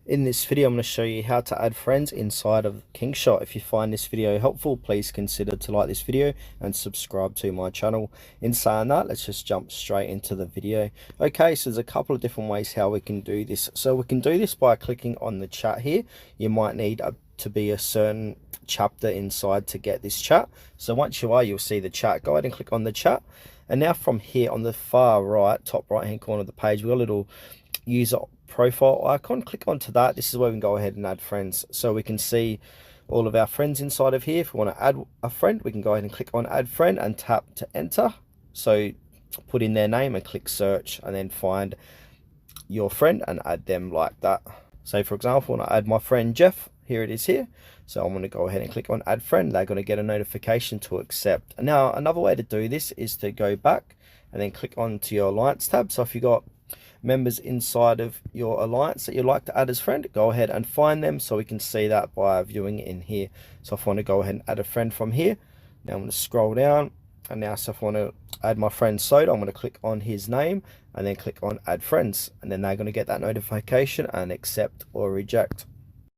In this video, I'm going to show you how to add friends inside of Kingshot. If you find this video helpful, please consider to like this video and subscribe to my channel. In saying that, let's just jump straight into the video. Okay, so there's a couple of different ways how we can do this. So we can do this by clicking on the chat here. You might need to be a certain chapter inside to get this chat. So once you are, you'll see the chat. Go ahead and click on the chat. And now from here on the far right, top right hand corner of the page, we've got a little user profile icon. Click onto that. This is where we can go ahead and add friends, so we can see all of our friends inside of here. If we want to add a friend, we can go ahead and click on add friend and tap to enter. So put in their name and click search, and then find your friend and add them like that. So for example, when I add my friend Jeff, here it is here. So I'm going to go ahead and click on add friend. They're going to get a notification to accept. And now another way to do this is to go back and then click onto your alliance tab. So if you got members inside of your alliance that you'd like to add as friend, go ahead and find them, so we can see that by viewing it in here. So if I want to go ahead and add a friend from here, now I'm going to scroll down, and now so if I want to add my friend Soda, I'm going to click on his name and then click on add friends, and then they're going to get that notification and accept or reject.